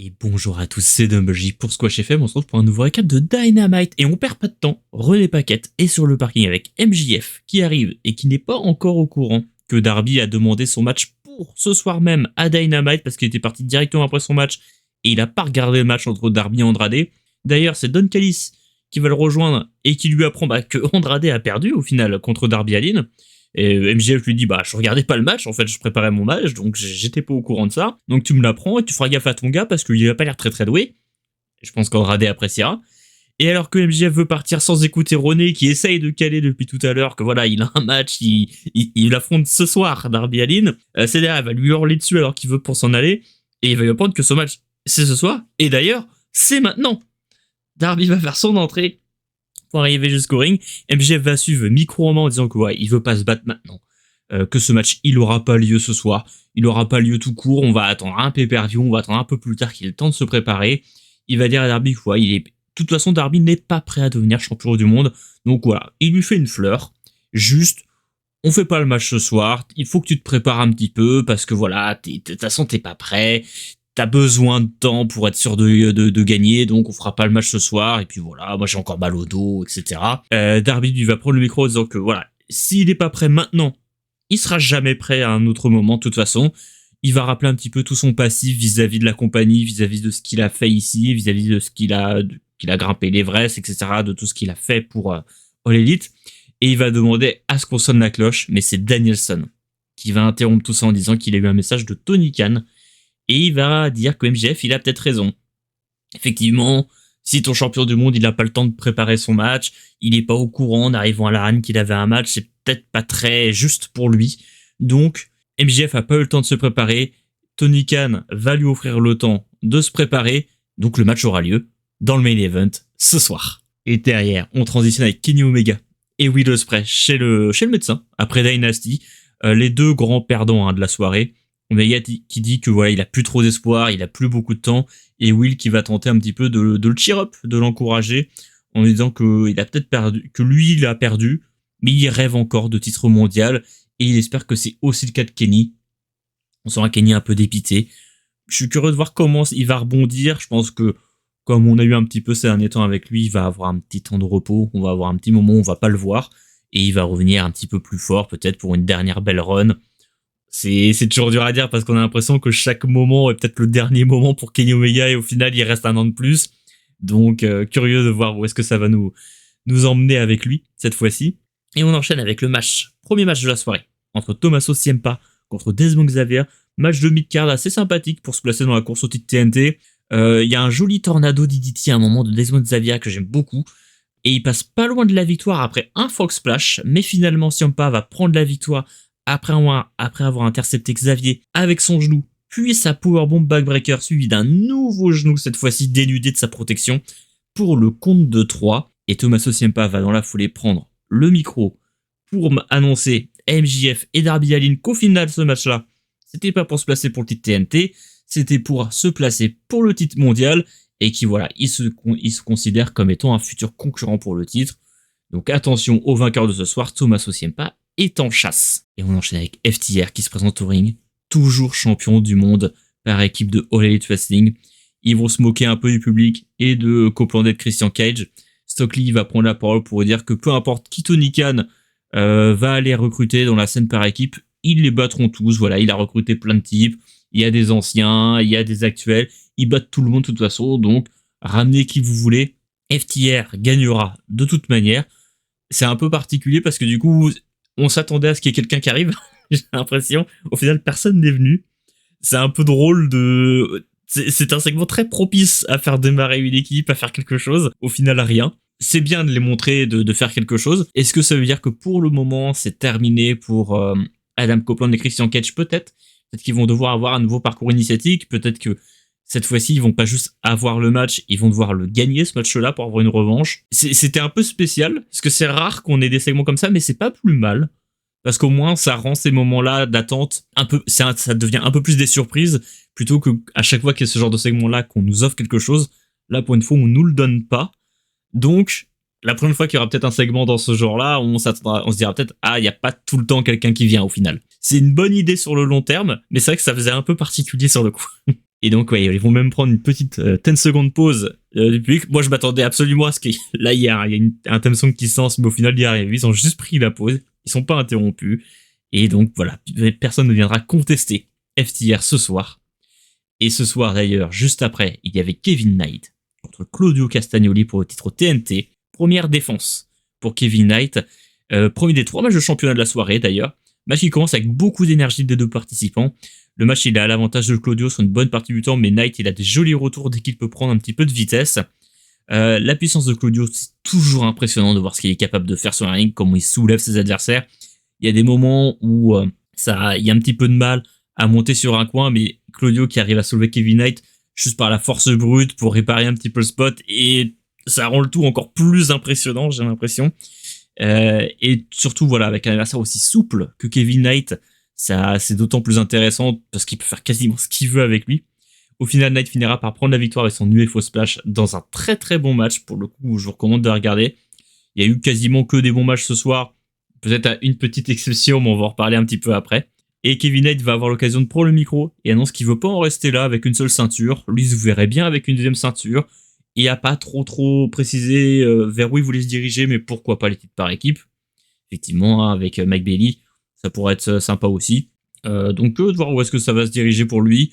Et bonjour à tous, c'est DoubleJ pour Squash FM, on se retrouve pour un nouveau récap de Dynamite et on perd pas de temps. René Paquette est sur le parking avec MJF qui arrive et qui n'est pas encore au courant que Darby a demandé son match pour ce soir même à Dynamite parce qu'il était parti directement après son match et il a pas regardé le match entre Darby et Andrade. D'ailleurs, c'est Don Callis qui va le rejoindre et qui lui apprend que Andrade a perdu au final contre Darby Allin. Et MJF lui dit je regardais pas le match, en fait je préparais mon match, donc j'étais pas au courant de ça, donc tu me l'apprends et tu feras gaffe à ton gars parce qu'il a pas l'air très très doué. Et je pense qu'Andrade appréciera. Et alors que MJF veut partir sans écouter René qui essaye de caler depuis tout à l'heure que voilà il a un match, il affronte ce soir Darby Allin, CDR va lui hurler dessus alors qu'il veut pour s'en aller, et il va lui apprendre que son match c'est ce soir, et d'ailleurs c'est maintenant. Darby va faire son entrée pour arriver jusqu'au ring. MJF va suivre micro-roman en disant que il veut pas se battre maintenant, que ce match il aura pas lieu ce soir, il aura pas lieu tout court, on va attendre un pay-per-view, on va attendre un peu plus tard qu'il ait le temps de se préparer. Il va dire à Darby que de toute façon Darby n'est pas prêt à devenir champion du monde, donc voilà, il lui fait une fleur, juste on fait pas le match ce soir, il faut que tu te prépares un petit peu parce que voilà, de toute façon t'es pas prêt, t'as besoin de temps pour être sûr de gagner, donc on fera pas le match ce soir, et puis voilà, moi j'ai encore mal au dos, etc. Darby lui va prendre le micro en disant que voilà, s'il est pas prêt maintenant, il sera jamais prêt à un autre moment, de toute façon. Il va rappeler un petit peu tout son passif vis-à-vis de la compagnie, vis-à-vis de ce qu'il a fait ici, vis-à-vis de ce qu'il a grimpé l'Everest, etc., de tout ce qu'il a fait pour All Elite, et il va demander à ce qu'on sonne la cloche, mais c'est Danielson qui va interrompre tout ça en disant qu'il a eu un message de Tony Khan, et il va dire que MJF, il a peut-être raison. Effectivement, si ton champion du monde, il n'a pas le temps de préparer son match, il n'est pas au courant en arrivant à l'arène qu'il avait un match, c'est peut-être pas très juste pour lui. Donc, MJF a pas eu le temps de se préparer. Tony Khan va lui offrir le temps de se préparer. Donc, le match aura lieu dans le main event ce soir. Et derrière, on transitionne avec Kenny Omega et Will Ospreay chez le médecin après Dynasty. Les deux grands perdants de la soirée. Omega qui dit que il a plus trop d'espoir, il a plus beaucoup de temps, et Will qui va tenter un petit peu de le cheer up, de l'encourager, en lui disant qu'il a peut-être perdu, que lui il a perdu, mais il rêve encore de titre mondial, et il espère que c'est aussi le cas de Kenny. On sent un Kenny un peu dépité. Je suis curieux de voir comment il va rebondir. Je pense que, comme on a eu un petit peu ces derniers temps avec lui, il va avoir un petit temps de repos, on va avoir un petit moment où on va pas le voir, et il va revenir un petit peu plus fort, peut-être pour une dernière belle run. C'est toujours dur à dire parce qu'on a l'impression que chaque moment est peut-être le dernier moment pour Kenny Omega et au final il reste un an de plus. Donc curieux de voir où est-ce que ça va nous emmener avec lui cette fois-ci. Et on enchaîne avec le premier match de la soirée entre Tommaso Ciampa contre Desmond Xavier. Match de mid-card assez sympathique pour se placer dans la course au titre TNT. Il y a un joli tornado DDT à un moment de Desmond Xavier que j'aime beaucoup. Et il passe pas loin de la victoire après un Frog Splash, mais finalement Ciampa va prendre la victoire après avoir intercepté Xavier avec son genou, puis sa powerbomb backbreaker suivi d'un nouveau genou, cette fois-ci dénudé de sa protection, pour le compte de 3. Et Tommaso Ciampa va dans la foulée prendre le micro pour annoncer à MJF et Darby Allin qu'au final ce match-là, c'était pas pour se placer pour le titre TNT, c'était pour se placer pour le titre mondial, et qui il se considère comme étant un futur concurrent pour le titre. Donc attention au vainqueur de ce soir, Tommaso Ciampa est en chasse. Et on enchaîne avec FTR qui se présente au ring, toujours champion du monde par équipe de All Elite Wrestling. Ils vont se moquer un peu du public et de Copeland et de Christian Cage. Stokely va prendre la parole pour dire que peu importe qui Tony Khan va aller recruter dans la scène par équipe, ils les battront tous. Voilà, il a recruté plein de types, il y a des anciens, il y a des actuels, ils battent tout le monde de toute façon, donc ramenez qui vous voulez. FTR gagnera de toute manière. C'est un peu particulier parce que du coup, on s'attendait à ce qu'il y ait quelqu'un qui arrive, j'ai l'impression. Au final, personne n'est venu. C'est un peu drôle c'est un segment très propice à faire démarrer une équipe, à faire quelque chose. Au final, rien. C'est bien de les montrer, de faire quelque chose. Est-ce que ça veut dire que pour le moment, c'est terminé pour Adam Copeland et Christian Cage? Peut-être qu'ils vont devoir avoir un nouveau parcours initiatique. Peut-être que cette fois-ci, ils vont pas juste avoir le match, ils vont devoir le gagner, ce match-là, pour avoir une revanche. C'était un peu spécial, parce que c'est rare qu'on ait des segments comme ça, mais c'est pas plus mal. Parce qu'au moins, ça rend ces moments-là d'attente un peu, ça devient un peu plus des surprises, plutôt que à chaque fois qu'il y a ce genre de segment-là qu'on nous offre quelque chose. Là, pour une fois, on nous le donne pas. Donc, la prochaine fois qu'il y aura peut-être un segment dans ce genre-là, on se dira peut-être, il y a pas tout le temps quelqu'un qui vient au final. C'est une bonne idée sur le long terme, mais c'est vrai que ça faisait un peu particulier sur le coup. Et donc, ouais, ils vont même prendre une petite 10 secondes pause du public. Moi, je m'attendais absolument à ce qu'il là, il y a un theme song qui se lance, mais au final, il arrive. Ils ont juste pris la pause. Ils sont pas interrompus. Et donc, voilà, personne ne viendra contester FTR ce soir. Et ce soir, d'ailleurs, juste après, il y avait Kevin Knight contre Claudio Castagnoli pour le titre TNT. Première défense pour Kevin Knight. Premier des 3 matchs de championnat de la soirée, d'ailleurs. Match qui commence avec beaucoup d'énergie des 2 participants. Le match, il a l'avantage de Claudio sur une bonne partie du temps, mais Knight, il a des jolis retours dès qu'il peut prendre un petit peu de vitesse. La puissance de Claudio, c'est toujours impressionnant de voir ce qu'il est capable de faire sur un ring, comment il soulève ses adversaires. Il y a des moments où il y a un petit peu de mal à monter sur un coin, mais Claudio qui arrive à soulever Kevin Knight juste par la force brute pour réparer un petit peu le spot, et ça rend le tout encore plus impressionnant, j'ai l'impression. Et surtout, voilà, avec un adversaire aussi souple que Kevin Knight, ça, c'est d'autant plus intéressant parce qu'il peut faire quasiment ce qu'il veut avec lui. Au final, Knight finira par prendre la victoire avec son UFO Splash dans un très très bon match. Pour le coup, je vous recommande de regarder. Il y a eu quasiment que des bons matchs ce soir. Peut-être à une petite exception, mais on va en reparler un petit peu après. Et Kevin Knight va avoir l'occasion de prendre le micro et annonce qu'il veut pas en rester là avec une seule ceinture. Lui, se verrait bien avec une deuxième ceinture. Il a pas trop précisé vers où il voulait se diriger, mais pourquoi pas les titres par équipe. Effectivement, hein, avec Mike Bailey, ça pourrait être sympa aussi. Donc, de voir où est-ce que ça va se diriger pour lui.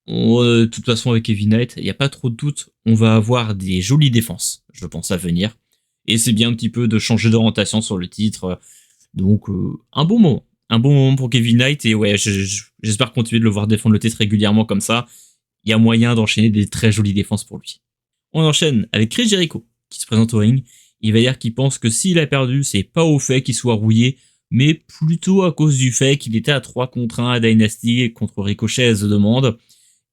De toute façon, avec Kevin Knight, il n'y a pas trop de doute. On va avoir des jolies défenses, je pense, à venir. Et c'est bien un petit peu de changer d'orientation sur le titre. Donc, un bon moment. Un bon moment pour Kevin Knight. Et ouais, j'espère continuer de le voir défendre le titre régulièrement comme ça. Il y a moyen d'enchaîner des très jolies défenses pour lui. On enchaîne avec Chris Jericho, qui se présente au ring. Il va dire qu'il pense que s'il a perdu, c'est pas au fait qu'il soit rouillé, mais plutôt à cause du fait qu'il était à 3 contre 1 à Dynasty contre Ricochet à The Demande.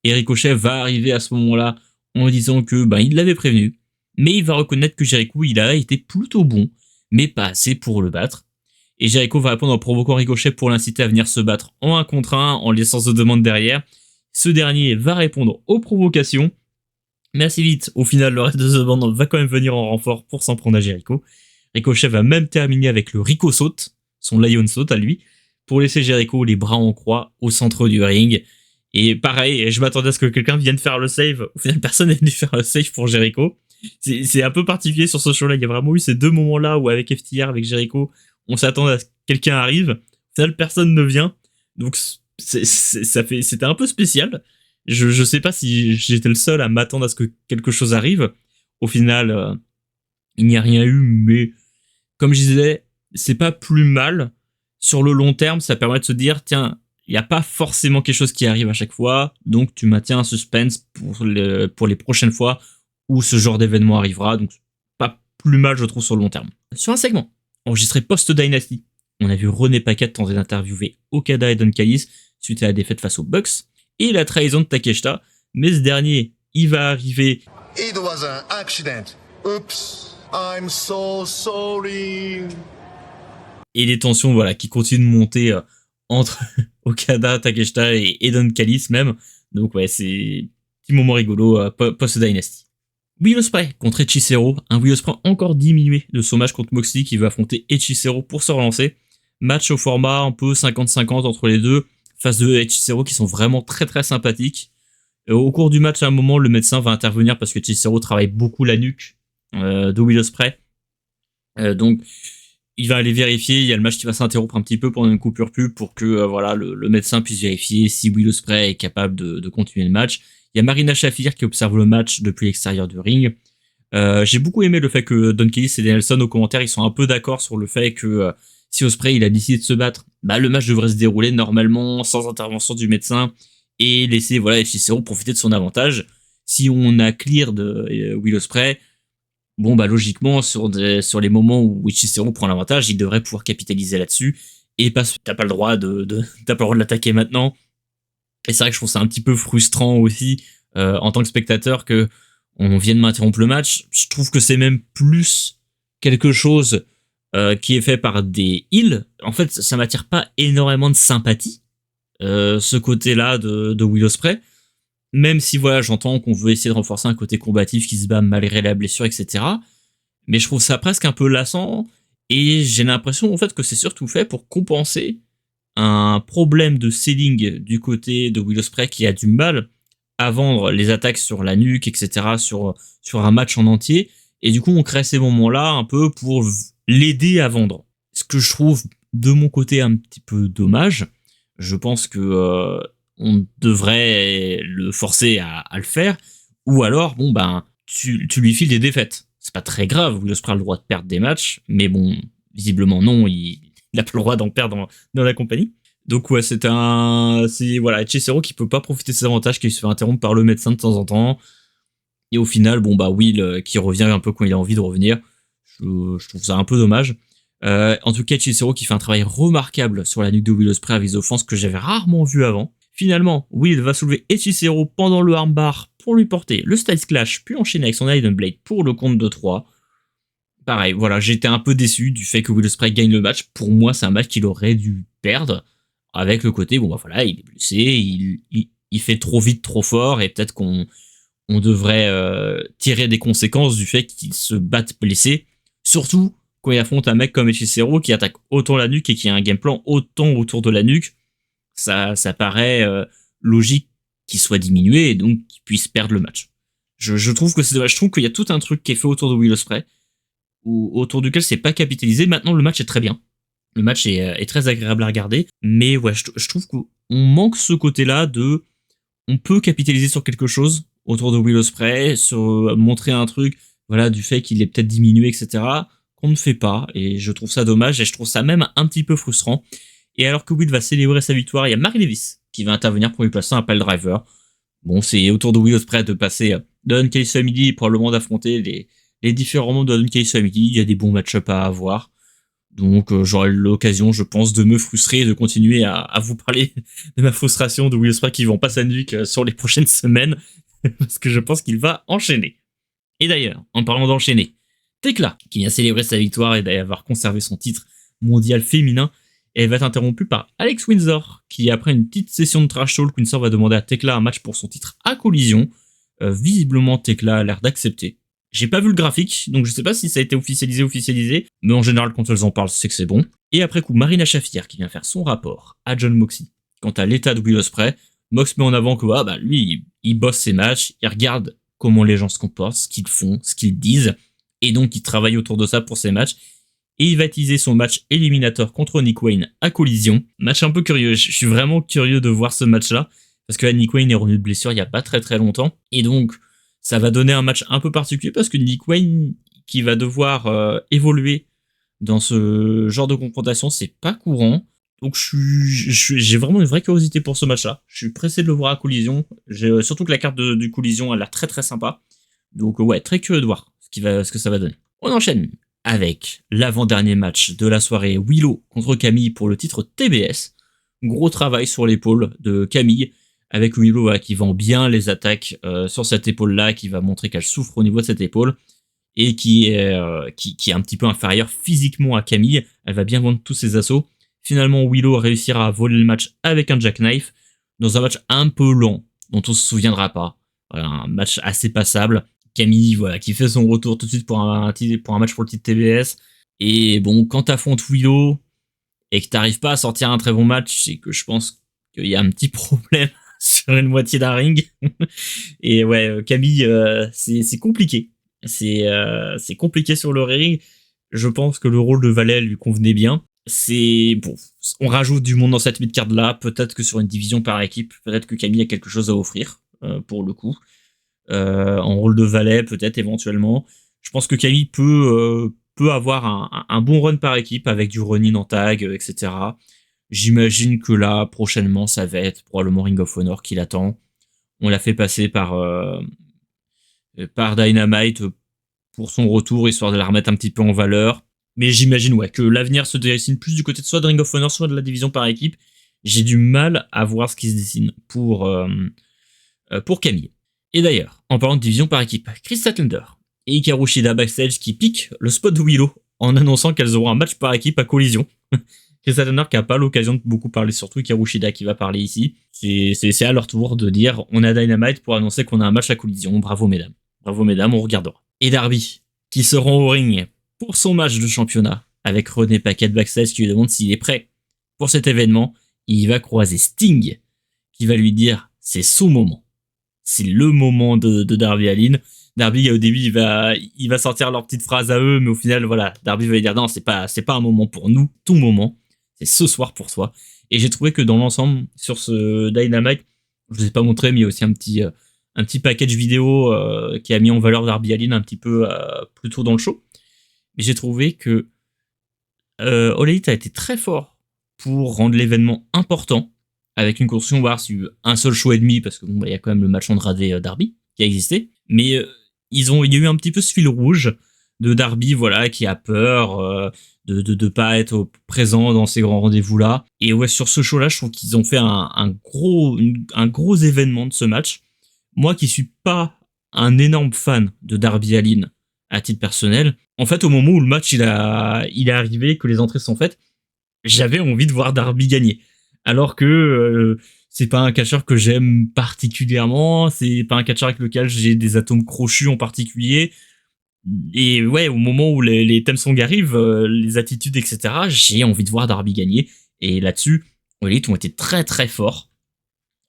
Et Ricochet va arriver à ce moment-là en disant que il l'avait prévenu, mais il va reconnaître que Jericho, il a été plutôt bon, mais pas assez pour le battre. Et Jericho va répondre en provoquant Ricochet pour l'inciter à venir se battre en 1 contre 1 en laissant The Demande derrière. Ce dernier va répondre aux provocations, mais assez vite, au final, le reste de The Band va quand même venir en renfort pour s'en prendre à Jericho. Ricochet va même terminer avec le Rico Saute, son Lion Saute à lui, pour laisser Jericho les bras en croix au centre du ring. Et pareil, je m'attendais à ce que quelqu'un vienne faire le save. Au final, personne n'est venu faire le save pour Jericho. C'est un peu particulier sur ce show-là. Il y a vraiment eu ces 2 moments-là où avec FTR, avec Jericho, on s'attendait à ce que quelqu'un arrive. Au final, personne ne vient. Donc, c'était un peu spécial. Je sais pas si j'étais le seul à m'attendre à ce que quelque chose arrive. Au final, il n'y a rien eu, mais comme je disais, c'est pas plus mal. Sur le long terme, ça permet de se dire, tiens, il n'y a pas forcément quelque chose qui arrive à chaque fois, donc tu maintiens un suspense pour les prochaines fois où ce genre d'événement arrivera, donc pas plus mal, je trouve, sur le long terme. Sur un segment enregistré post-Dynasty, on a vu René Paquette tenter d'interviewer Okada et Don Callis suite à la défaite face aux Bucks, et la trahison de Takeshita, mais ce dernier, il va arriver. It was an accident. Oops, I'm so sorry. Et les tensions, voilà, qui continuent de monter entre Okada, Takeshita et Don Callis même. Donc ouais, c'est un petit moment rigolo post-Dynasty. Will Ospreay contre Hechicero, un Will Ospreay encore diminué de son match contre Moxley qui va affronter Hechicero pour se relancer. Match au format un peu 50-50 entre les deux. Face de Hechicero qui sont vraiment très très sympathiques. Au cours du match, à un moment, le médecin va intervenir parce que Hechicero travaille beaucoup la nuque de Will Ospreay. Donc, il va aller vérifier. Il y a le match qui va s'interrompre un petit peu pendant une coupure pub pour que le médecin puisse vérifier si Will Ospreay est capable de continuer le match. Il y a Marina Shafir qui observe le match depuis l'extérieur du ring. J'ai beaucoup aimé le fait que Don Callis et Danielson, aux commentaires, ils sont un peu d'accord sur le fait que si Ospreay il a décidé de se battre, le match devrait se dérouler normalement sans intervention du médecin et laisser Hechicero profiter de son avantage. Si on a clear de Will Ospreay, logiquement sur les moments où Hechicero prend l'avantage, il devrait pouvoir capitaliser là-dessus et t'as pas le droit t'as pas le droit de l'attaquer maintenant. Et c'est vrai que je trouve ça un petit peu frustrant aussi en tant que spectateur que on vienne m'interrompre le match. Je trouve que c'est même plus quelque chose qui est fait par des heels. En fait, ça m'attire pas énormément de sympathie, ce côté-là de Will Ospreay. Même si j'entends qu'on veut essayer de renforcer un côté combatif qui se bat malgré la blessure, etc. Mais je trouve ça presque un peu lassant. Et j'ai l'impression en fait que c'est surtout fait pour compenser un problème de selling du côté de Will Ospreay qui a du mal à vendre les attaques sur la nuque, etc., sur un match en entier. Et du coup, on crée ces moments-là un peu pour l'aider à vendre. Ce que je trouve de mon côté un petit peu dommage. Je pense que on devrait le forcer à le faire. Ou alors, bon, ben, tu lui files des défaites. C'est pas très grave, Will Ospreay a le droit de perdre des matchs, mais bon, visiblement non, il a pas le droit d'en perdre dans la compagnie. Donc ouais, c'est voilà, Chisero qui peut pas profiter de ses avantages, qui se fait interrompre par le médecin de temps en temps. Et au final, bon bah Will qui revient un peu quand il a envie de revenir. Je trouve ça un peu dommage. En tout cas, Chisero qui fait un travail remarquable sur la nuque de Will Ospreay avec des offenses que j'avais rarement vues avant. Finalement, Will va soulever Hechicero pendant le armbar pour lui porter le Styles Clash, puis enchaîner avec son Iron Blade pour le compte de 3. Pareil, voilà, j'étais un peu déçu du fait que Will Ospreay gagne le match. Pour moi, c'est un match qu'il aurait dû perdre, avec le côté, bon bah voilà, il est blessé, il fait trop vite, trop fort, et peut-être qu'on devrait tirer des conséquences du fait qu'il se batte blessé, surtout quand il affronte un mec comme Hechicero qui attaque autant la nuque et qui a un game plan autant autour de la nuque. Ça paraît logique qu'il soit diminué et donc qu'il puisse perdre le match. Je trouve que c'est dommage. Je trouve qu'il y a tout un truc qui est fait autour de Will Ospreay, autour duquel c'est pas capitalisé. Maintenant, le match est très bien. Le match est très agréable à regarder. Mais ouais, je trouve qu'on manque ce côté-là de... On peut capitaliser sur quelque chose autour de Will Ospreay, sur montrer un truc, voilà, du fait qu'il est peut-être diminué, etc., qu'on ne fait pas. Et je trouve ça dommage et je trouve ça même un petit peu frustrant. Et alors que Will va célébrer sa victoire, il y a Mark Davis qui va intervenir pour lui placer un pile driver. Bon, c'est autour de Will Ospreay de passer de Uncanny Family, probablement d'affronter les différents membres de Uncanny Family. Il y a des bons match-ups à avoir. Donc j'aurai l'occasion, je pense, de me frustrer et de continuer à vous parler de ma frustration de Will Ospreay qui vend pas sa nuque sur les prochaines semaines, parce que je pense qu'il va enchaîner. Et d'ailleurs, en parlant d'enchaîner, Tekla, qui vient célébrer sa victoire et d'avoir conservé son titre mondial féminin, elle va être interrompue par Alex Windsor, qui après une petite session de trash talk, Windsor va demander à Tekla un match pour son titre à collision. Visiblement, Tekla a l'air d'accepter. J'ai pas vu le graphique, donc je sais pas si ça a été officialisé, mais en général, quand elles en parlent, c'est que c'est bon. Et après coup, Marina Shafir qui vient faire son rapport à Jon Moxley quant à l'état de Will Ospreay. Mox met en avant que lui, il bosse ses matchs, il regarde comment les gens se comportent, ce qu'ils font, ce qu'ils disent, et donc il travaille autour de ça pour ses matchs. Et il va teaser son match éliminateur contre Nick Wayne à collision. Match un peu curieux, je suis vraiment curieux de voir ce match-là, parce que Nick Wayne est revenu de blessure il y a pas très très longtemps, et donc ça va donner un match un peu particulier, parce que Nick Wayne, qui va devoir évoluer dans ce genre de confrontation, c'est pas courant. Donc j'ai vraiment une vraie curiosité pour ce match-là. Je suis pressé de le voir à collision. Surtout que la carte du collision, elle a l'air très très sympa. Donc ouais, très curieux de voir ce que ça va donner. On enchaîne avec l'avant-dernier match de la soirée, Willow contre Camille pour le titre TBS. Gros travail sur l'épaule de Camille, avec Willow qui vend bien les attaques sur cette épaule-là, qui va montrer qu'elle souffre au niveau de cette épaule, et qui est un petit peu inférieure physiquement à Camille. Elle va bien vendre tous ses assauts. Finalement, Willow réussira à voler le match avec un jackknife, dans un match un peu lent, dont on se souviendra pas. Voilà, un match assez passable. Camille, voilà, qui fait son retour tout de suite pour un match pour le titre TBS. Et bon, quand t'affrontes Willow, et que t'arrives pas à sortir un très bon match, c'est que je pense qu'il y a un petit problème sur une moitié d'un ring. Et ouais, Camille, c'est compliqué. C'est compliqué sur le ring. Je pense que le rôle de Valet lui convenait bien. C'est bon, on rajoute du monde dans cette mid-card là. Peut-être que sur une division par équipe, peut-être que Camille a quelque chose à offrir pour le coup. En rôle de valet, peut-être éventuellement. Je pense que Camille peut avoir un bon run par équipe avec du run-in en tag, etc. J'imagine que là, prochainement, ça va être probablement Ring of Honor qui l'attend. On l'a fait passer par Dynamite pour son retour, histoire de la remettre un petit peu en valeur. Mais j'imagine que l'avenir se dessine plus du côté de soit de Ring of Honor, soit de la division par équipe. J'ai du mal à voir ce qui se dessine pour Camille. Et d'ailleurs, en parlant de division par équipe, Chris Statlander et Hikaru Shida backstage qui piquent le spot de Willow en annonçant qu'elles auront un match par équipe à collision. Chris Statlander qui n'a pas l'occasion de beaucoup parler, surtout Hikaru Shida qui va parler ici. C'est à leur tour de dire on a Dynamite pour annoncer qu'on a un match à collision. Bravo mesdames. Bravo mesdames, on regardera. Et Darby qui se rend au ring pour son match de championnat avec René Paquette backstage qui lui demande s'il est prêt pour cet événement. Il va croiser Sting qui va lui dire c'est son moment. c'est le moment de Darby Allin. Darby, au début, il va sortir leur petite phrase à eux, mais au final, voilà, Darby va dire non, c'est pas un moment pour nous, ton moment, c'est ce soir pour toi. Et j'ai trouvé que dans l'ensemble, sur ce Dynamite, je vous ai pas montré, mais il y a aussi un petit package vidéo qui a mis en valeur Darby Allin un petit peu plus tôt dans le show. Mais j'ai trouvé que All Elite a été très fort pour rendre l'événement important, avec une construction, voire sur un seul show et demi, parce que bon, y a quand même le match Andrade Darby qui a existé. Mais il y a eu un petit peu ce fil rouge de Darby, voilà, qui a peur de pas être présent dans ces grands rendez-vous-là. Et ouais, sur ce show-là, je trouve qu'ils ont fait un gros événement de ce match. Moi qui suis pas un énorme fan de Darby Allin à titre personnel, en fait, au moment où le match il est arrivé, que les entrées sont faites, j'avais envie de voir Darby gagner. Alors que c'est pas un catcheur que j'aime particulièrement, c'est pas un catcheur avec lequel j'ai des atomes crochus en particulier. Et ouais, au moment où les thèmes songs arrivent, les attitudes, etc., j'ai envie de voir Darby gagner. Et là-dessus, les Elite ont été très très forts.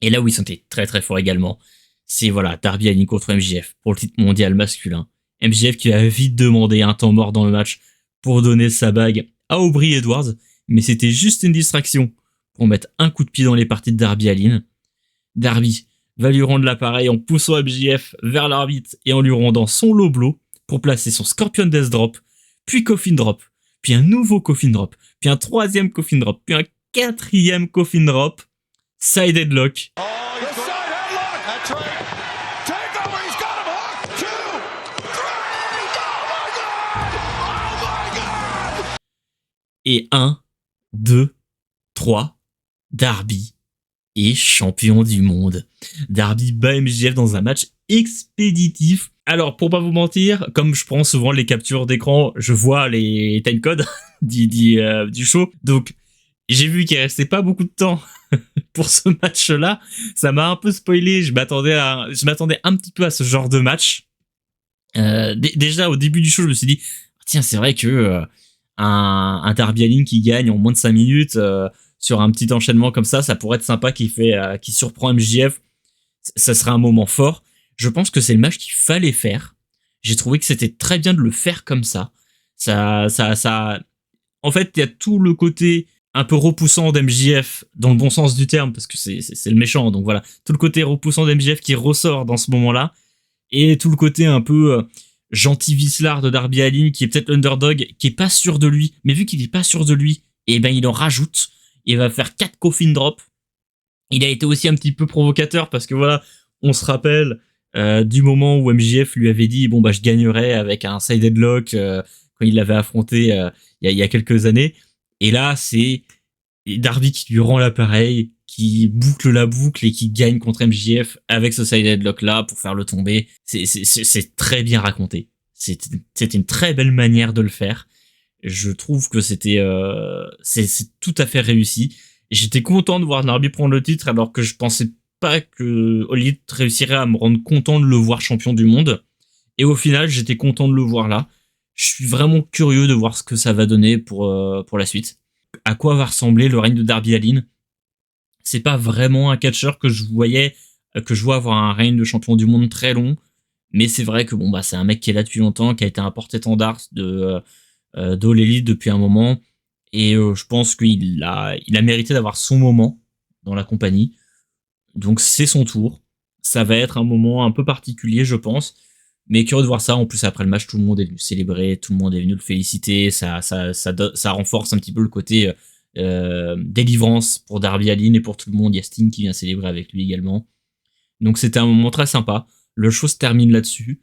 Et là où ils sont été très très forts également, c'est voilà, Darby Allin contre MJF pour le titre mondial masculin. MJF qui a vite demandé un temps mort dans le match pour donner sa bague à Aubrey Edwards, mais c'était juste une distraction pour mettre un coup de pied dans les parties de Darby Allin. Darby va lui rendre l'appareil en poussant MJF vers l'arbitre et en lui rendant son low blow pour placer son Scorpion Death Drop, puis Coffin Drop, puis un nouveau Coffin Drop, puis un troisième Coffin Drop, puis un quatrième Coffin Drop, Side Headlock. Oh, the side headlock. That's right. Take over. He's got him hooked. 2, 3. Oh my God. Oh my God. Et 1, 2, 3, Darby est champion du monde. Darby bat MJF dans un match expéditif. Alors, pour pas vous mentir, comme je prends souvent les captures d'écran, je vois les timecodes du show. Donc, j'ai vu qu'il restait pas beaucoup de temps pour ce match-là. Ça m'a un peu spoilé. Je m'attendais un petit peu à ce genre de match. Déjà, au début du show, je me suis dit, tiens, c'est vrai que un Darby Allin qui gagne en moins de 5 minutes sur un petit enchaînement comme ça pourrait être sympa, qui surprend MJF. Ça serait un moment fort. Je pense que c'est le match qu'il fallait faire. J'ai trouvé que c'était très bien de le faire comme ça. En fait, il y a tout le côté un peu repoussant d'MJF, dans le bon sens du terme, parce que c'est le méchant, donc voilà. Tout le côté repoussant d'MJF qui ressort dans ce moment-là, et tout le côté un peu gentil vicelard de Darby Allin, qui est peut-être l'underdog, qui est pas sûr de lui, mais vu qu'il est pas sûr de lui, et ben il en rajoute. Il va faire 4 coffin drops. Il a été aussi un petit peu provocateur, parce que voilà, on se rappelle du moment où MJF lui avait dit, bon bah je gagnerais avec un side headlock quand il l'avait affronté il y a quelques années. Et là, c'est Darby qui lui rend l'appareil, qui boucle la boucle et qui gagne contre MJF avec ce side headlock là pour faire le tomber. C'est très bien raconté. C'est une très belle manière de le faire. Je trouve que c'est tout à fait réussi. J'étais content de voir Darby prendre le titre, alors que je pensais pas que All Elite réussirait à me rendre content de le voir champion du monde. Et au final, j'étais content de le voir là. Je suis vraiment curieux de voir ce que ça va donner pour la suite. À quoi va ressembler le règne de Darby Allin? C'est pas vraiment un catcheur que je vois avoir un règne de champion du monde très long, mais c'est vrai que bon bah c'est un mec qui est là depuis longtemps, qui a été un porte-étendard de All Elite depuis un moment, et je pense qu'il a mérité d'avoir son moment dans la compagnie. Donc c'est son tour. Ça va être un moment un peu particulier, je pense. Mais curieux de voir ça. En plus, après le match, tout le monde est venu célébrer, tout le monde est venu le féliciter. Ça renforce un petit peu le côté délivrance pour Darby Allin et pour tout le monde. Il y a Sting qui vient célébrer avec lui également. Donc c'était un moment très sympa. Le show se termine là-dessus.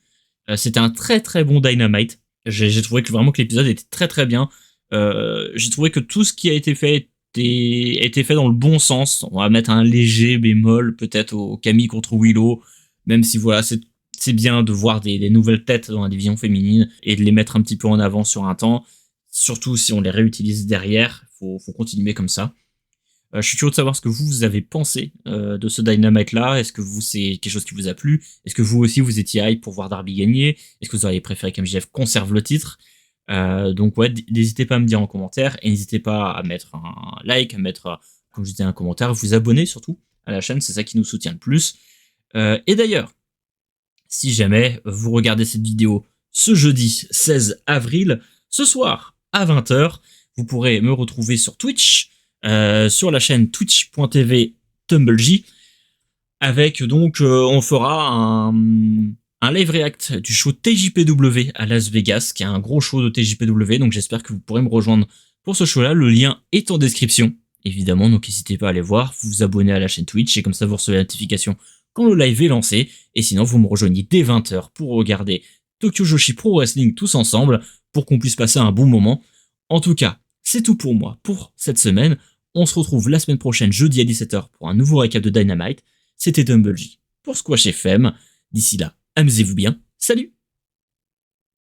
C'était un très très bon Dynamite. J'ai trouvé que vraiment que l'épisode était très très bien. J'ai trouvé que tout ce qui a été fait était fait dans le bon sens. On va mettre un léger bémol peut-être au Camille contre Willow, même si voilà, c'est bien de voir des nouvelles têtes dans la division féminine et de les mettre un petit peu en avant sur un temps, surtout si on les réutilise derrière. Faut continuer comme ça. Je suis curieux de savoir ce que vous avez pensé de ce Dynamite là. Est-ce que c'est quelque chose qui vous a plu? Est-ce que vous aussi vous étiez hype pour voir Darby gagner? Est-ce que vous auriez préféré qu'MJF conserve le titre? Donc ouais, n'hésitez pas à me dire en commentaire, et n'hésitez pas à mettre un like, à mettre, comme je disais, un commentaire, à vous abonner surtout à la chaîne, c'est ça qui nous soutient le plus. Et d'ailleurs, si jamais vous regardez cette vidéo ce jeudi 16 avril, ce soir à 20h, vous pourrez me retrouver sur Twitch, sur la chaîne twitch.tv TumbleJ, avec donc on fera un live react du show TJPW à Las Vegas, qui est un gros show de TJPW, donc j'espère que vous pourrez me rejoindre pour ce show-là. Le lien est en description, évidemment, donc n'hésitez pas à aller voir, vous abonner à la chaîne Twitch, et comme ça vous recevez la notification quand le live est lancé, et sinon vous me rejoignez dès 20h pour regarder Tokyo Joshi Pro Wrestling tous ensemble, pour qu'on puisse passer un bon moment. En tout cas, c'est tout pour moi pour cette semaine. On se retrouve la semaine prochaine, jeudi à 17h, pour un nouveau récap de Dynamite. C'était TumbleJ pour Squash FM. D'ici là, amusez-vous bien. Salut!